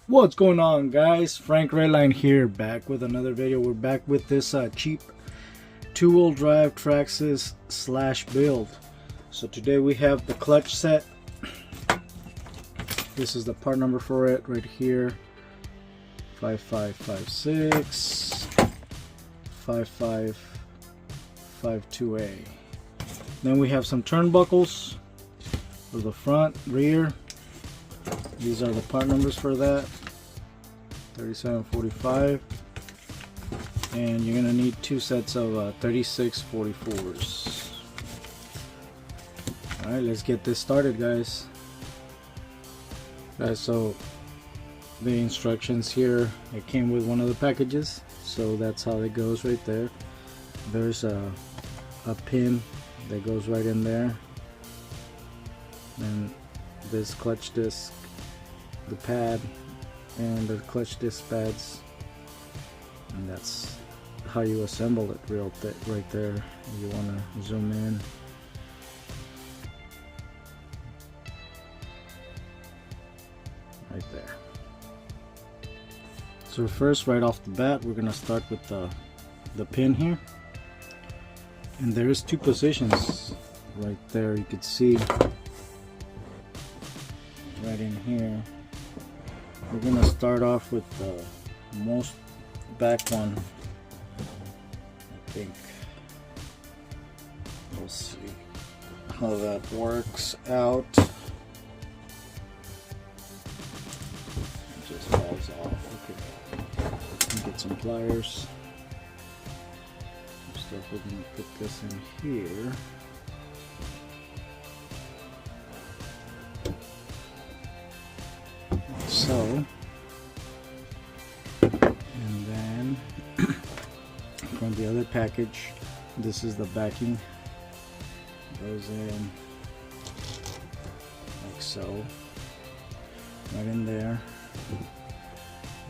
What's going on, guys? Frank Redline here, back with another video. We're back with this cheap two-wheel drive Traxxas slash build. So today we have the clutch set. This is the part number for it right here, 5556 5552A. Then we have some turnbuckles for the front, rear. These are the part numbers for that, 3745, and you're gonna need two sets of 3644s. All right, let's get this started, guys. So the instructions here, it came with one of the packages, so that's how it goes right there. There's a pin that goes right in there, and this clutch disc, the pad, and the clutch disc pads, and that's how you assemble it right there. You want to zoom in. Right there. So first, right off the bat, we're gonna start with the pin here, and there's two positions right there. You could see right in here. We're gonna start off with the most back one, I think. We'll see how that works out. It just falls off. Okay, get some pliers. So we're gonna put this in here. So, and then from the other package, this is the backing. Goes in like so, right in there.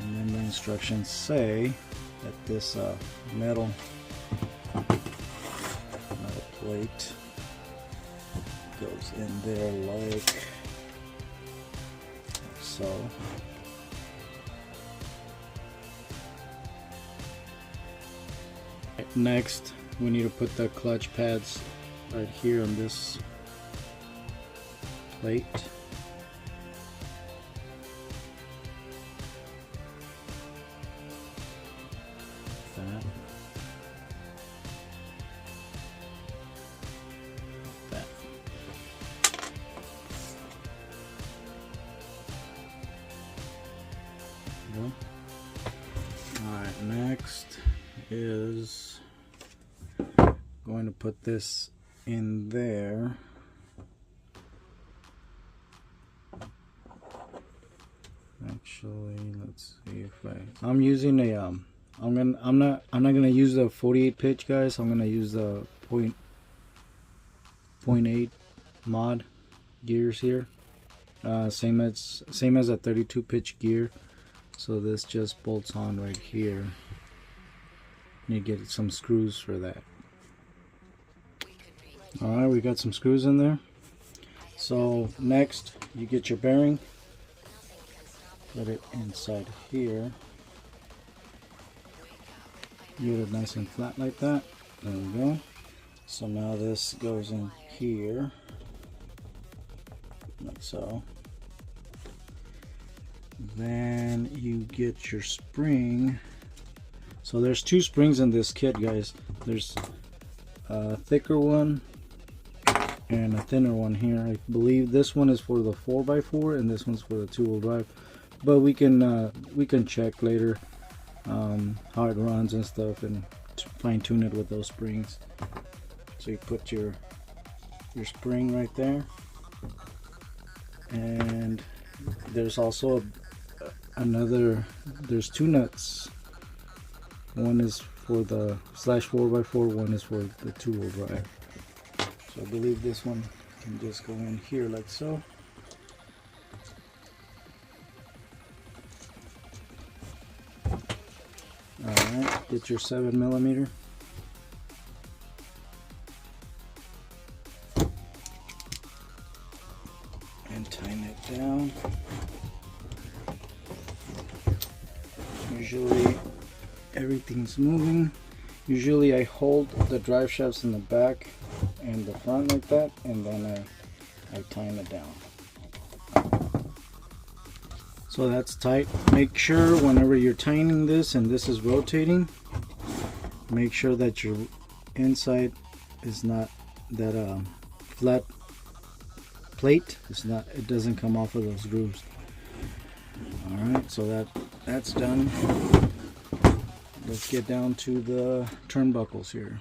And then the instructions say that this metal plate goes in there like so. Next, we need to put the clutch pads right here on this plate. That. That. Alright, next is going to put this in there. Actually, let's see if I'm using a I'm not gonna use the 48 pitch, guys. I'm gonna use the 0.8 mod gears here. Same as a 32 pitch gear. So this just bolts on right here. Need to get some screws for that. Alright, we got some screws in there. So next, you get your bearing. Put it inside here. Get it nice and flat like that. There we go. So now this goes in here, like so. Then you get your spring. So there's two springs in this kit, guys. There's a thicker one and a thinner one here. I believe this one is for the 4x4 and this one's for the two-wheel drive, but we can check later how it runs and stuff and fine-tune it with those springs. So you put your spring right there, and there's also there's two nuts. One is for the /4x4, one is for the two-wheel drive. So I believe this one can just go in here like so. Alright, get your 7mm. And tighten it down. Usually everything's moving. Usually I hold the drive shafts in the back and the front like that, and then I tighten it down. So that's tight. Make sure whenever you're tightening this and this is rotating, make sure that your inside is not that flat plate. It doesn't come off of those grooves. All right, so that's done. Let's get down to the turnbuckles here.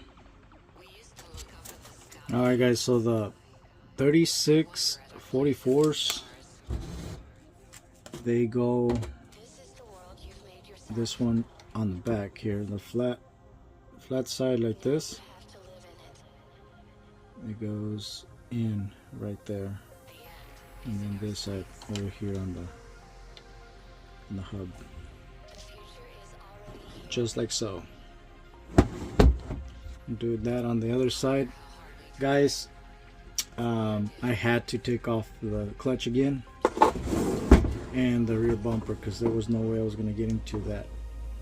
All right, guys. So the 3644s, they go this one on the back here, the flat side like this. It goes in right there, and then this side over here on the hub, just like so. Do that on the other side, guys. I had to take off the clutch again and the rear bumper because there was no way I was going to get into that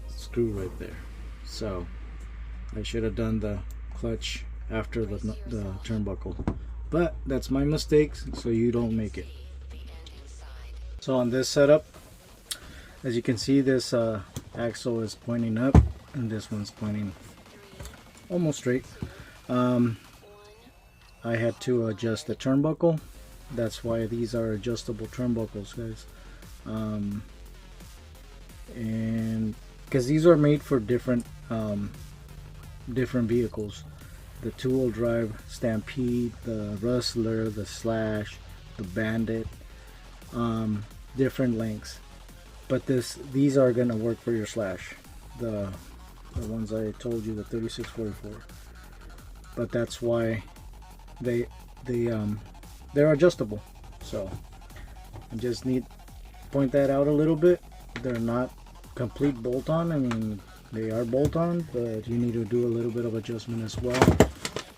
screw right there. So I should have done the clutch after the turnbuckle, but that's my mistake, so you don't make it. So on this setup, as you can see, this axle is pointing up and this one's pointing almost straight. I had to adjust the turnbuckle. That's why these are adjustable turnbuckles, guys. And because these are made for different vehicles. The two-wheel drive Stampede, the Rustler, the Slash, the Bandit, different lengths. But these are gonna work for your Slash, the ones I told you, the 3644. But that's why they're adjustable. So I just need to point that out a little bit. They're not complete bolt-on. I mean, they are bolt-on, but you need to do a little bit of adjustment as well,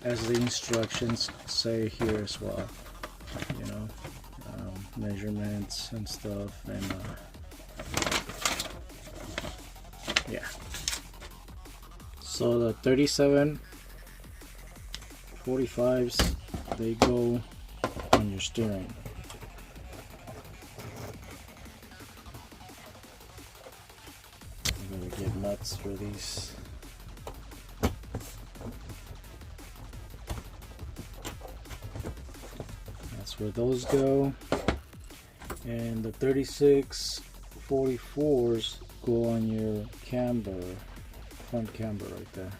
as the instructions say here as well. You know, measurements and stuff, and yeah. So the 3745s, they go on your steering. I'm gonna get nuts for these. That's where those go. And the 3644s go on your camber, front camber right there.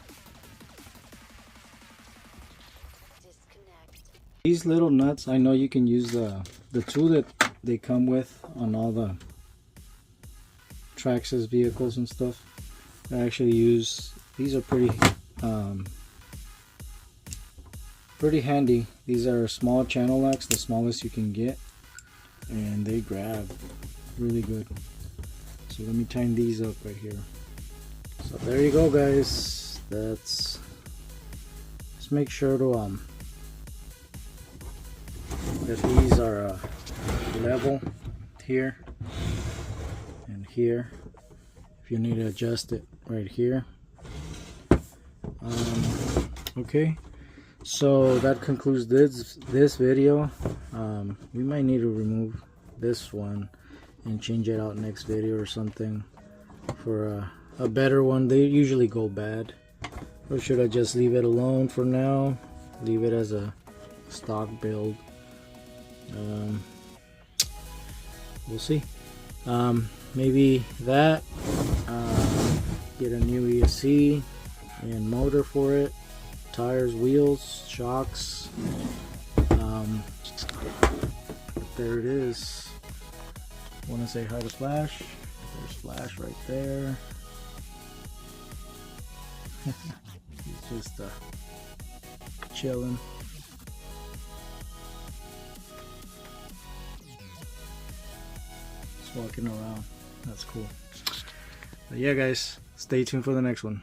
These little nuts, I know you can use the tool that they come with on all the Traxxas vehicles and stuff. I actually use these. Are pretty handy. These are small channel locks, the smallest you can get, and they grab really good. So let me tighten these up right here. So there you go, guys. Just make sure to that these are level here and here. If you need to adjust it right here. Okay, so that concludes this video. We might need to remove this one and change it out next video or something for a better one. They usually go bad. Or should I just leave it alone for now? Leave it as a stock build. We'll see. Maybe that. Get a new ESC and motor for it. Tires, wheels, shocks. There it is. Want to say hi to Flash? There's Flash right there. He's just chilling. Just walking around. That's cool. But yeah, guys, stay tuned for the next one.